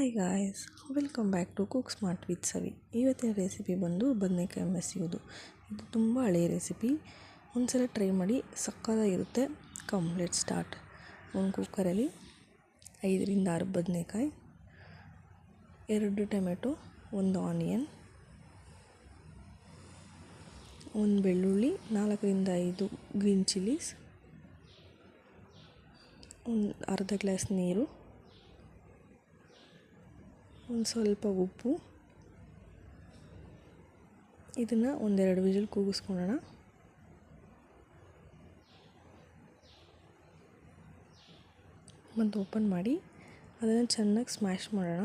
Hi guys, welcome back to cook smart with Savi. ಇವತ್ತಿನ recipe ಬಂದು ಬದನೆಕಾಯಿ ಮೆಸಿಯೋದು. ಇದು ತುಂಬ ಹಳೆಯ ರೆಸಿಪಿ. ಒಂದ್ಸಲ ಟ್ರೈ ಮಾಡಿ, ಸಕ್ಕತ್ತಾಗಿರುತ್ತೆ. Come let start. ಒಂದು ಕುಕ್ಕರಲ್ಲಿ 5ರಿಂದ 6 ಬದನೆಕಾಯಿ, 2 ಟೊಮೆಟೊ, 1 ಆನಿಯನ್, 1 ಬೆಳ್ಳುಳ್ಳಿ, 4ರಿಂದ 5 ಗ್ರೀನ್ ಚಿಲ್ಲೀಸ್, ಒಂದು ಅರ್ಧ ಗ್ಲಾಸ್ ನೀರು, ಒಂದು ಸ್ವಲ್ಪ ಉಪ್ಪು. ಇದನ್ನು 1-2 ವಿಜಿಲ್ ಕೂಗಿಸ್ಕೊಳ್ಳೋಣ. ಮತ್ತು ಓಪನ್ ಮಾಡಿ ಅದನ್ನು ಚೆನ್ನಾಗಿ ಸ್ಮ್ಯಾಶ್ ಮಾಡೋಣ.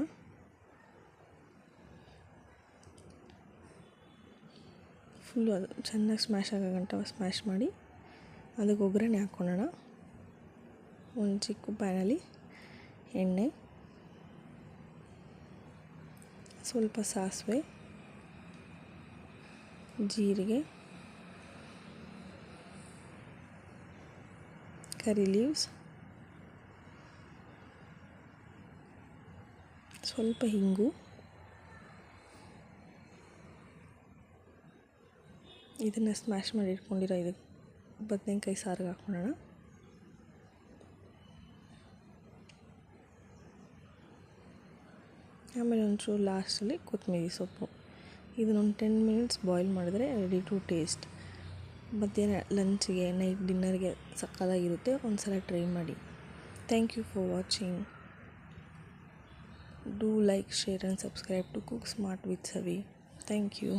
ಫುಲ್ಲು ಅದು ಚೆನ್ನಾಗಿ ಸ್ಮ್ಯಾಶ್ ಆಗೋ ಗಂಟ ಸ್ಮ್ಯಾಶ್ ಮಾಡಿ ಅದಕ್ಕೆ ಒಗ್ಗರಣೆ ಹಾಕ್ಕೊಳ್ಳೋಣ. ಒಂದು ಚಿಕ್ಕ ಪ್ಯಾನಲ್ಲಿ ಎಣ್ಣೆ, ಸ್ವಲ್ಪ ಸಾಸಿವೆ, ಜೀರಿಗೆ, ಕರಿ ಲೀವ್ಸ್, ಸ್ವಲ್ಪ ಹಿಂಗು. ಇದನ್ನು ಸ್ಮ್ಯಾಶ್ ಮಾಡಿ ಇಟ್ಕೊಂಡಿರೋ ಇದು ಬದನೆಕಾಯಿ ಸಾರಿಗೆ ಹಾಕ್ಕೊಳ್ಳೋಣ. ಆಮೇಲೆ ಒಂಚೂರು ಲಾಸ್ಟಲ್ಲಿ ಕೊತ್ತಂಬರಿ ಸೊಪ್ಪು. ಇದನ್ನೊಂದು 10 ಮಿನಿಟ್ಸ್ ಬಾಯ್ಲ್ ಮಾಡಿದ್ರೆ ರೆಡಿ ಟು ಟೇಸ್ಟ್. ಮಧ್ಯಾಹ್ನ ಲಂಚ್ಗೆ, ನೈಟ್ ಡಿನ್ನರ್ಗೆ ಸಕ್ಕತ್ತಾಗಿರುತ್ತೆ. ಒಂದು ಸಲ ಟ್ರೈ ಮಾಡಿ. Thank you for watching. Do like, share and subscribe to cook smart with Savi. Thank you.